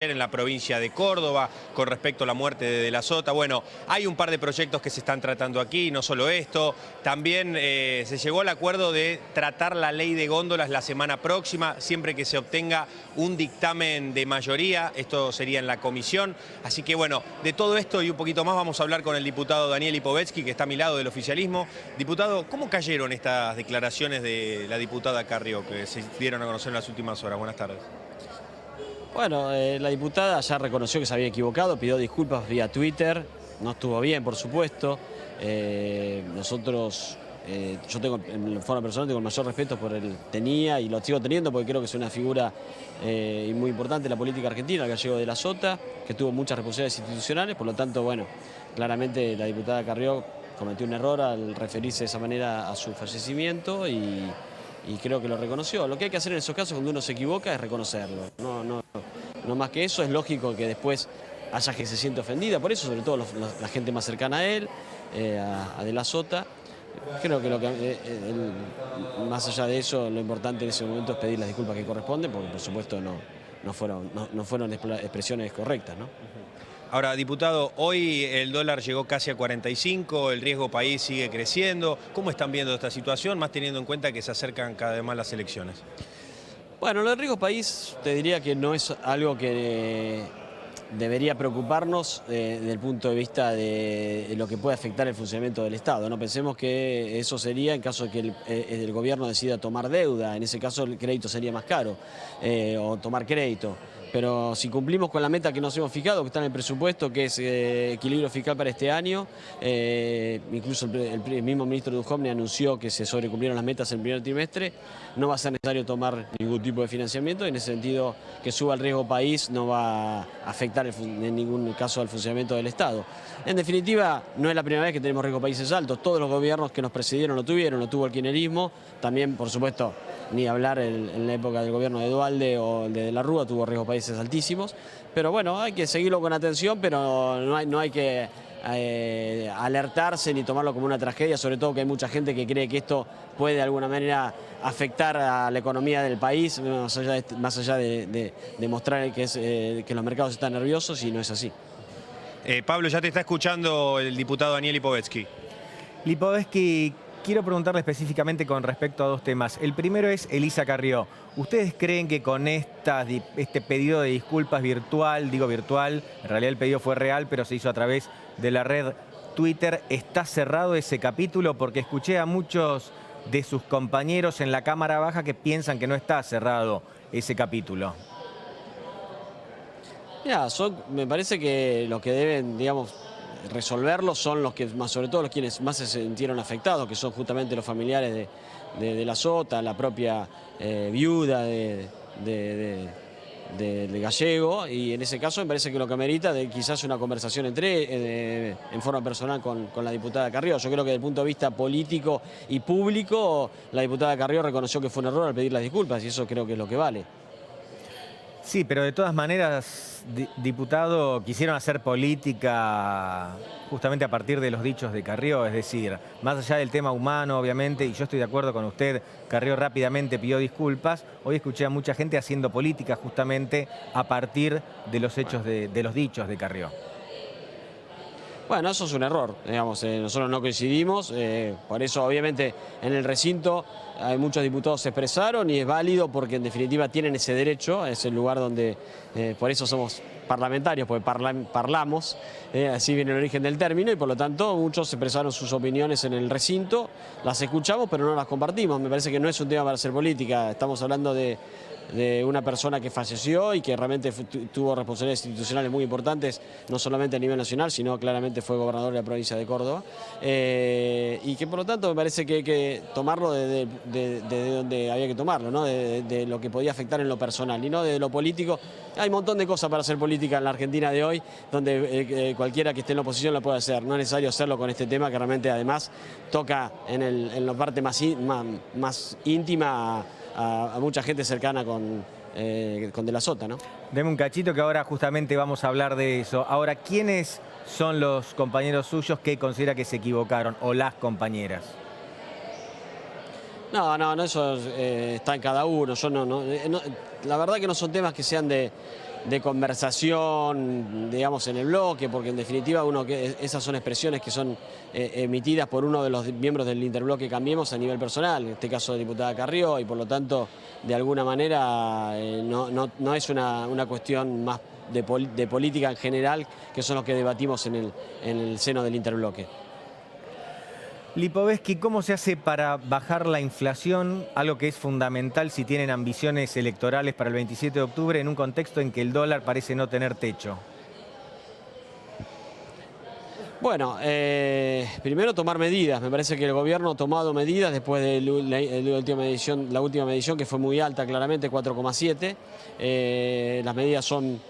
en la provincia de Córdoba con respecto a la muerte de la Sota. Bueno, hay un par de proyectos que se están tratando aquí, no solo esto. También se llegó al acuerdo de tratar la ley de góndolas la semana próxima, siempre que se obtenga un dictamen de mayoría. Esto sería en la comisión. Así que bueno, de todo esto y un poquito más vamos a hablar con el diputado Daniel Lipovetsky, que está a mi lado del oficialismo. Diputado, ¿cómo cayeron estas declaraciones de la diputada Carrió que se dieron a conocer en las últimas horas? Buenas tardes. Bueno, la diputada ya reconoció que se había equivocado, pidió disculpas vía Twitter, no estuvo bien, por supuesto. Yo tengo, en forma personal, tengo el mayor respeto por él, tenía y lo sigo teniendo porque creo que es una figura muy importante en la política argentina, el gallego de la Sota, que tuvo muchas responsabilidades institucionales, por lo tanto, bueno, claramente la diputada Carrió cometió un error al referirse de esa manera a su fallecimiento y creo que lo reconoció. Lo que hay que hacer en esos casos cuando uno se equivoca es reconocerlo. No más que eso, es lógico que después haya gente que se siente ofendida, por eso sobre todo la gente más cercana a él, a De la Sota. Creo que más allá de eso, lo importante en ese momento es pedir las disculpas que corresponden, porque por supuesto no fueron expresiones correctas, ¿no? Ahora, diputado, hoy el dólar llegó casi a 45, el riesgo país sigue creciendo. ¿Cómo están viendo esta situación, más teniendo en cuenta que se acercan cada vez más las elecciones? Bueno, lo del riesgo país te diría que no es algo que debería preocuparnos desde el punto de vista de lo que puede afectar el funcionamiento del Estado. No pensemos que eso sería en caso de que el gobierno decida tomar deuda, en ese caso el crédito sería más caro, o tomar crédito. Pero si cumplimos con la meta que nos hemos fijado, que está en el presupuesto, que es equilibrio fiscal para este año, incluso el mismo ministro Duhovne anunció que se sobrecumplieron las metas en el primer trimestre, no va a ser necesario tomar ningún tipo de financiamiento, y en ese sentido que suba el riesgo país no va a afectar en ningún caso al funcionamiento del Estado. En definitiva, no es la primera vez que tenemos riesgo países altos, todos los gobiernos que nos precedieron lo tuvieron, lo tuvo el kirchnerismo, también por supuesto, ni hablar en la época del gobierno de Duhalde o de la Rúa tuvo riesgos países altísimos, pero bueno, hay que seguirlo con atención, pero no hay que alertarse ni tomarlo como una tragedia, sobre todo que hay mucha gente que cree que esto puede de alguna manera afectar a la economía del país, más allá de mostrar que los mercados están nerviosos, y no es así. Pablo, ya te está escuchando el diputado Daniel Lipovetsky. Lipovetsky, quiero preguntarle específicamente con respecto a dos temas. El primero es Elisa Carrió. ¿Ustedes creen que con este pedido de disculpas virtual, digo virtual, en realidad el pedido fue real, pero se hizo a través de la red Twitter, está cerrado ese capítulo? Porque escuché a muchos de sus compañeros en la Cámara Baja que piensan que no está cerrado ese capítulo. Mira, me parece que los que deben, digamos, resolverlo son los que sobre todo los quienes más se sintieron afectados, que son justamente los familiares de la Sota, la propia viuda de Gallego, y en ese caso me parece que lo que amerita quizás una conversación en forma personal con la diputada Carrió. Yo creo que desde el punto de vista político y público, la diputada Carrió reconoció que fue un error al pedir las disculpas, y eso creo que es lo que vale. Sí, pero de todas maneras, diputado, quisieron hacer política justamente a partir de los dichos de Carrió, es decir, más allá del tema humano, obviamente, y yo estoy de acuerdo con usted, Carrió rápidamente pidió disculpas. Hoy escuché a mucha gente haciendo política justamente a partir de los hechos de los dichos de Carrió. Bueno, eso es un error, digamos, nosotros no coincidimos, por eso obviamente en el recinto hay muchos diputados se expresaron y es válido porque en definitiva tienen ese derecho, es el lugar donde, por eso somos parlamentarios, porque parlamos, así viene el origen del término, y por lo tanto muchos expresaron sus opiniones en el recinto, las escuchamos pero no las compartimos. Me parece que no es un tema para hacer política, estamos hablando de una persona que falleció y que realmente tuvo responsabilidades institucionales muy importantes, no solamente a nivel nacional, sino claramente fue gobernador de la provincia de Córdoba, y que por lo tanto me parece que hay que tomarlo de donde había que tomarlo, ¿no? De lo que podía afectar en lo personal y no de lo político. Hay un montón de cosas para hacer política en la Argentina de hoy, donde cualquiera que esté en la oposición lo puede hacer. No es necesario hacerlo con este tema, que realmente además toca en la parte más íntima a mucha gente cercana con De la Sota, ¿no? Deme un cachito que ahora justamente vamos a hablar de eso. Ahora, ¿quiénes son los compañeros suyos que considera que se equivocaron, o las compañeras? No, eso está en cada uno. Yo la verdad que no son temas que sean de conversación, digamos, en el bloque, porque en definitiva esas son expresiones que son emitidas por uno de los miembros del interbloque Cambiemos a nivel personal, en este caso diputada Carrió, y por lo tanto, de alguna manera, no es una cuestión más de política en general, que son los que debatimos en el seno del interbloque. Lipovetsky, ¿cómo se hace para bajar la inflación? Algo que es fundamental si tienen ambiciones electorales para el 27 de octubre en un contexto en que el dólar parece no tener techo. Bueno, primero tomar medidas. Me parece que el gobierno ha tomado medidas después de la última medición que fue muy alta, claramente 4,7. Las medidas son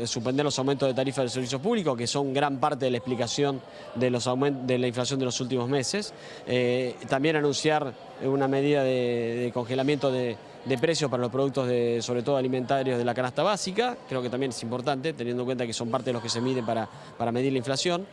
suspender los aumentos de tarifas del servicio público, que son gran parte de la explicación de la inflación de los últimos meses. También anunciar una medida de congelamiento de precios para los productos, sobre todo alimentarios, de la canasta básica. Creo que también es importante, teniendo en cuenta que son parte de los que se miden para medir la inflación.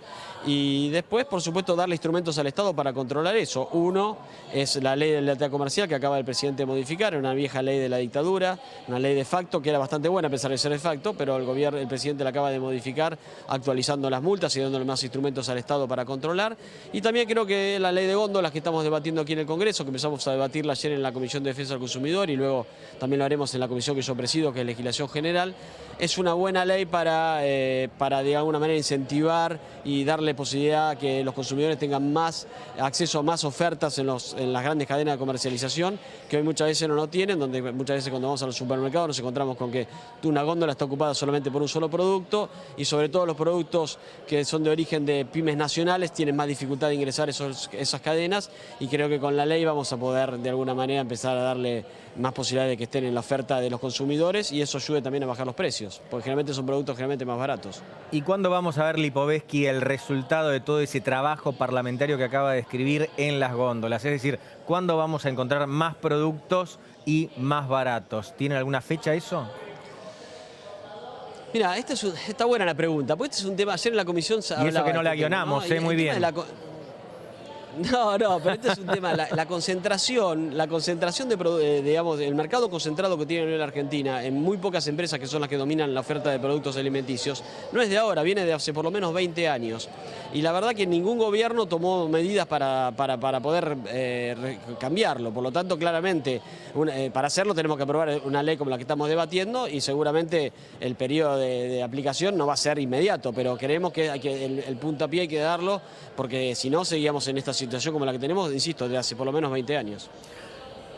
Y después, por supuesto, darle instrumentos al Estado para controlar eso. Uno es la ley de lealtad comercial, que acaba el presidente de modificar, una vieja ley de la dictadura, una ley de facto que era bastante buena a pesar de ser de facto, pero el presidente la acaba de modificar, actualizando las multas y dándole más instrumentos al Estado para controlar. Y también creo que la ley de góndolas que estamos debatiendo aquí en el Congreso, que empezamos a debatirla ayer en la Comisión de Defensa del Consumidor y luego también lo haremos en la comisión que yo presido, que es Legislación General, es una buena ley para de alguna manera incentivar y darle posibilidad a que los consumidores tengan más acceso a más ofertas en las grandes cadenas de comercialización, que hoy muchas veces no lo tienen, donde muchas veces cuando vamos a los supermercados nos encontramos con que una góndola está ocupada solamente por un solo producto, y sobre todo los productos que son de origen de pymes nacionales tienen más dificultad de ingresar esas cadenas, y creo que con la ley vamos a poder de alguna manera empezar a darle más posibilidades de que estén en la oferta de los consumidores, y eso ayude también a bajar los precios, porque generalmente son productos más baratos. ¿Y cuándo vamos a ver, Lipovetsky, el resultado de todo ese trabajo parlamentario que acaba de describir en las góndolas? Es decir, ¿cuándo vamos a encontrar más productos y más baratos? ¿Tienen alguna fecha eso? Mira, está buena la pregunta, porque este es un tema, ayer en la comisión se hablaba... Y eso que no la guionamos, ¿no? Muy bien. No, pero este es un tema, la concentración digamos, el mercado concentrado que tiene la Argentina en muy pocas empresas que son las que dominan la oferta de productos alimenticios, no es de ahora, viene de hace por lo menos 20 años. Y la verdad que ningún gobierno tomó medidas para poder cambiarlo. Por lo tanto, claramente, para hacerlo tenemos que aprobar una ley como la que estamos debatiendo, y seguramente el periodo de aplicación no va a ser inmediato, pero creemos que el puntapié hay que darlo, porque si no seguíamos en esta situación como la que tenemos, insisto, de hace por lo menos 20 años.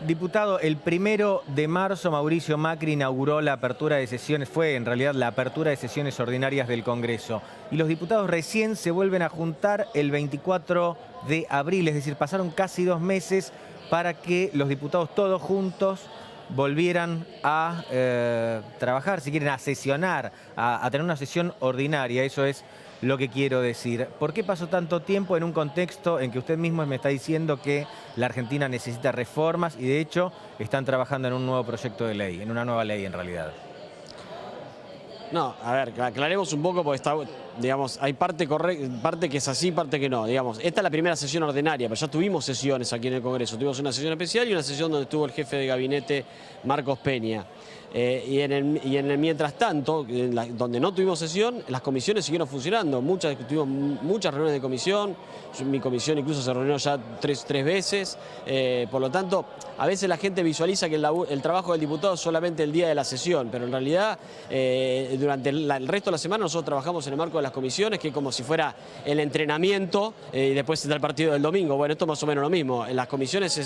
Diputado, el 1 de marzo Mauricio Macri inauguró la apertura de sesiones, fue en realidad la apertura de sesiones ordinarias del Congreso. Y los diputados recién se vuelven a juntar el 24 de abril, es decir, pasaron casi 2 meses para que los diputados todos juntos volvieran a trabajar, si quieren, a sesionar, a tener una sesión ordinaria. Eso es lo que quiero decir. ¿Por qué pasó tanto tiempo en un contexto en que usted mismo me está diciendo que la Argentina necesita reformas y de hecho están trabajando en un nuevo proyecto de ley, en una nueva ley en realidad? No, a ver, aclaremos un poco, porque está, digamos, hay parte que es así, parte que no. Digamos, esta es la primera sesión ordinaria, pero ya tuvimos sesiones aquí en el Congreso. Tuvimos una sesión especial y una sesión donde estuvo el jefe de gabinete, Marcos Peña. Y en el mientras tanto, donde no tuvimos sesión, las comisiones siguieron funcionando. Tuvimos muchas reuniones de comisión, mi comisión incluso se reunió ya tres veces. Por lo tanto, a veces la gente visualiza que el trabajo del diputado es solamente el día de la sesión, pero en realidad durante el resto de la semana nosotros trabajamos en el marco de las comisiones, que es como si fuera el entrenamiento y después está el partido del domingo. Bueno, esto es más o menos lo mismo. En las comisiones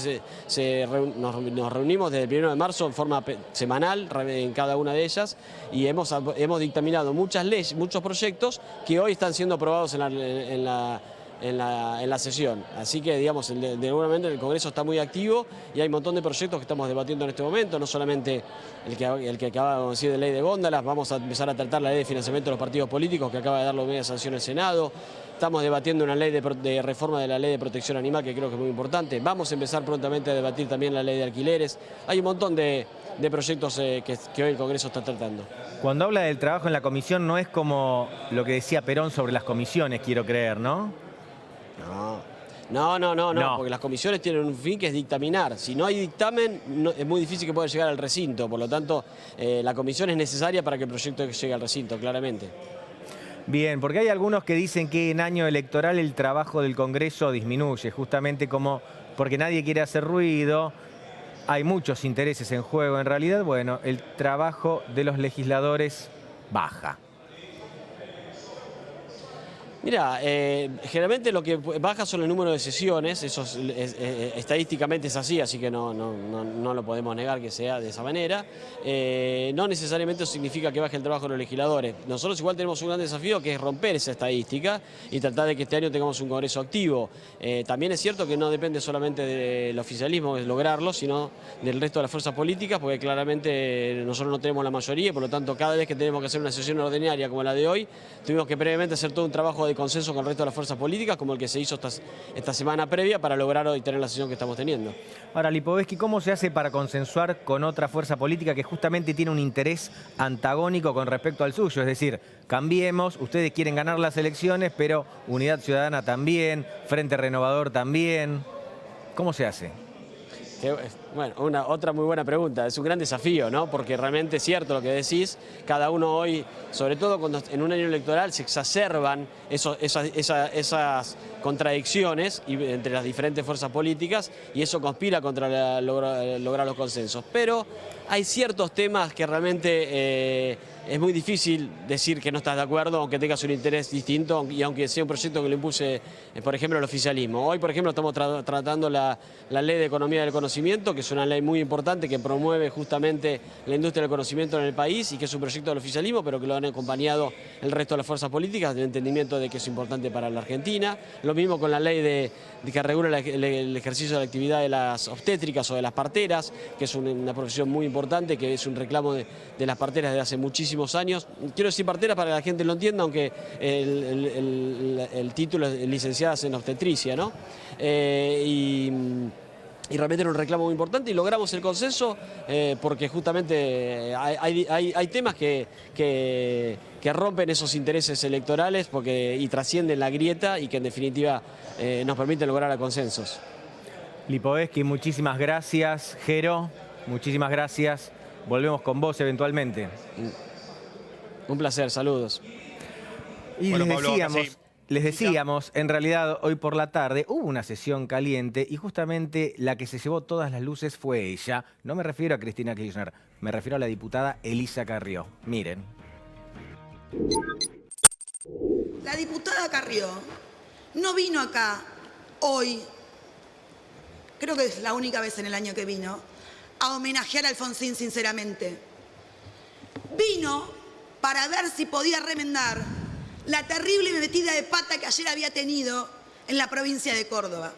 nos reunimos desde el 1 de marzo en forma semanal, en cada una de ellas, y hemos dictaminado muchas leyes, muchos proyectos que hoy están siendo aprobados en la sesión. Así que, digamos, de alguna manera el Congreso está muy activo y hay un montón de proyectos que estamos debatiendo en este momento, no solamente el que acabamos de decir de ley de góndolas, vamos a empezar a tratar la ley de financiamiento de los partidos políticos, que acaba de dar la media sanción al Senado. Estamos debatiendo una ley de reforma de la ley de protección animal, que creo que es muy importante. Vamos a empezar prontamente a debatir también la ley de alquileres. Hay un montón de proyectos que hoy el Congreso está tratando. Cuando habla del trabajo en la comisión, no es como lo que decía Perón sobre las comisiones, quiero creer, ¿no? No, porque las comisiones tienen un fin que es dictaminar. Si no hay dictamen, es muy difícil que pueda llegar al recinto. Por lo tanto, la comisión es necesaria para que el proyecto llegue al recinto, claramente. Bien, porque hay algunos que dicen que en año electoral el trabajo del Congreso disminuye, justamente como porque nadie quiere hacer ruido, hay muchos intereses en juego. En realidad, bueno, el trabajo de los legisladores baja. Mira, generalmente lo que baja son el número de sesiones, eso estadísticamente es así que no lo podemos negar que sea de esa manera. No necesariamente eso significa que baje el trabajo de los legisladores. Nosotros igual tenemos un gran desafío que es romper esa estadística y tratar de que este año tengamos un Congreso activo. También es cierto que no depende solamente del oficialismo de lograrlo, sino del resto de las fuerzas políticas, porque claramente nosotros no tenemos la mayoría y por lo tanto cada vez que tenemos que hacer una sesión ordinaria como la de hoy, tuvimos que previamente hacer todo un trabajo de consenso con el resto de las fuerzas políticas, como el que se hizo esta semana previa para lograr hoy tener la sesión que estamos teniendo. Ahora, Lipovetsky, ¿cómo se hace para consensuar con otra fuerza política que justamente tiene un interés antagónico con respecto al suyo? Es decir, cambiemos, ustedes quieren ganar las elecciones, pero Unidad Ciudadana también, Frente Renovador también. ¿Cómo se hace? Bueno, otra muy buena pregunta. Es un gran desafío, ¿no? Porque realmente es cierto lo que decís. Cada uno hoy, sobre todo cuando en un año electoral, se exacerban esas contradicciones entre las diferentes fuerzas políticas y eso conspira contra lograr los consensos. Pero hay ciertos temas que realmente es muy difícil decir que no estás de acuerdo, aunque tengas un interés distinto y aunque sea un proyecto que lo impulse, por ejemplo, el oficialismo. Hoy, por ejemplo, estamos tratando la Ley de Economía del Conocimiento, que es una ley muy importante que promueve justamente la industria del conocimiento en el país y que es un proyecto del oficialismo, pero que lo han acompañado el resto de las fuerzas políticas, del entendimiento de que es importante para la Argentina. Lo mismo con la ley que regula el ejercicio de la actividad de las obstétricas o de las parteras, que es una profesión muy importante, que es un reclamo de las parteras desde hace muchísimos años. Quiero decir parteras para que la gente lo entienda, aunque el título es licenciadas en obstetricia, ¿no? Y realmente era un reclamo muy importante y logramos el consenso porque justamente hay temas que rompen esos intereses electorales y trascienden la grieta y que en definitiva nos permiten lograr consensos. Lipovetsky, muchísimas gracias. Jero, muchísimas gracias. Volvemos con vos eventualmente. Un placer, saludos. Y bueno, les decíamos, en realidad hoy por la tarde hubo una sesión caliente y justamente la que se llevó todas las luces fue ella. No me refiero a Cristina Kirchner, me refiero a la diputada Elisa Carrió. Miren. La diputada Carrió no vino acá hoy, creo que es la única vez en el año que vino, a homenajear a Alfonsín sinceramente. Vino para ver si podía remendar la terrible metida de pata que ayer había tenido en la provincia de Córdoba.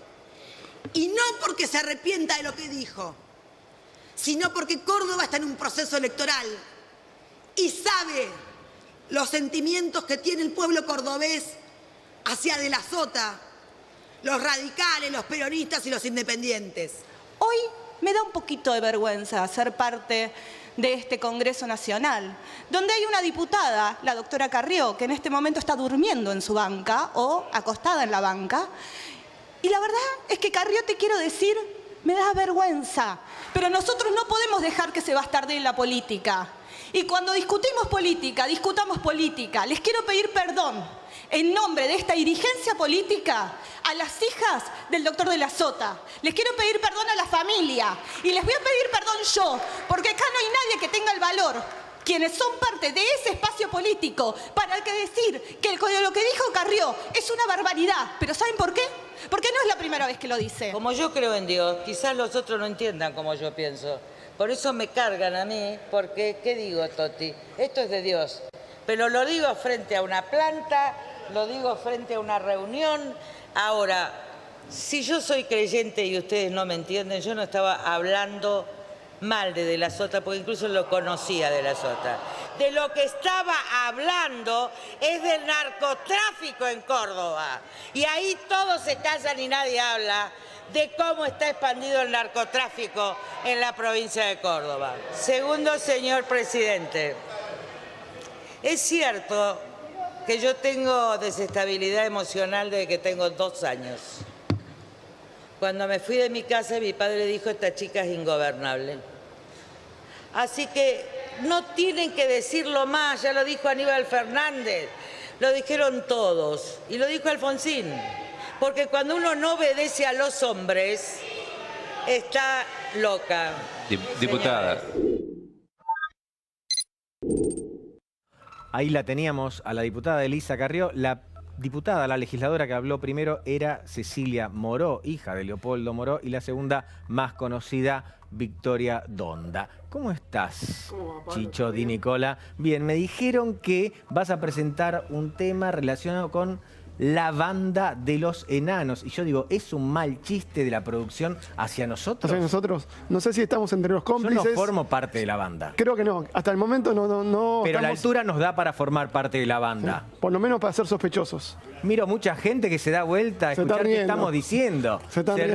Y no porque se arrepienta de lo que dijo, sino porque Córdoba está en un proceso electoral y sabe los sentimientos que tiene el pueblo cordobés hacia De la Sota, los radicales, los peronistas y los independientes. Hoy me da un poquito de vergüenza ser parte de este Congreso Nacional, donde hay una diputada, la doctora Carrió, que en este momento está durmiendo en su banca o acostada en la banca. Y la verdad es que, Carrió, te quiero decir, me da vergüenza, pero nosotros no podemos dejar que se bastardee la política. Y cuando discutimos política, discutamos política. Les quiero pedir perdón en nombre de esta dirigencia política a las hijas del doctor De la Sota. Les quiero pedir perdón a la familia y les voy a pedir perdón yo, porque acá no hay nadie que tenga el valor, quienes son parte de ese espacio político, para que decir que lo que dijo Carrió es una barbaridad. ¿Pero saben por qué? Porque no es la primera vez que lo dice. Como yo creo en Dios, quizás los otros no entiendan como yo pienso. Por eso me cargan a mí, porque, ¿qué digo, Toti? Esto es de Dios. Pero lo digo frente a una planta, lo digo frente a una reunión. Ahora, si yo soy creyente y ustedes no me entienden, yo no estaba hablando mal de la Sota, porque incluso lo conocía De la Sota. De lo que estaba hablando es del narcotráfico en Córdoba. Y ahí todos se callan y nadie habla de cómo está expandido el narcotráfico en la provincia de Córdoba. Segundo, señor presidente, es cierto que yo tengo desestabilidad emocional desde que tengo 2 años. cuando me fui de mi casa, mi padre dijo, esta chica es ingobernable. Así que no tienen que decirlo más, ya lo dijo Aníbal Fernández, lo dijeron todos, y lo dijo Alfonsín, porque cuando uno no obedece a los hombres, está loca. Diputada. Ahí la teníamos a la diputada Elisa Carrió. La diputada, la legisladora que habló primero era Cecilia Moró, hija de Leopoldo Moró, y la segunda más conocida, Victoria Donda. ¿Cómo estás, Chicho Di Nicola? Bien, me dijeron que vas a presentar un tema relacionado con la banda de los enanos. Y yo digo, ¿es un mal chiste de la producción hacia nosotros? Hacia nosotros. No sé si estamos entre los cómplices. Yo no formo parte de la banda. Creo que no. Hasta el momento no Pero la estamos, altura nos da para formar parte de la banda. por lo menos para ser sospechosos. Miro mucha gente que se da vuelta a Se está escuchar qué riendo. estamos diciendo. Se está riendo.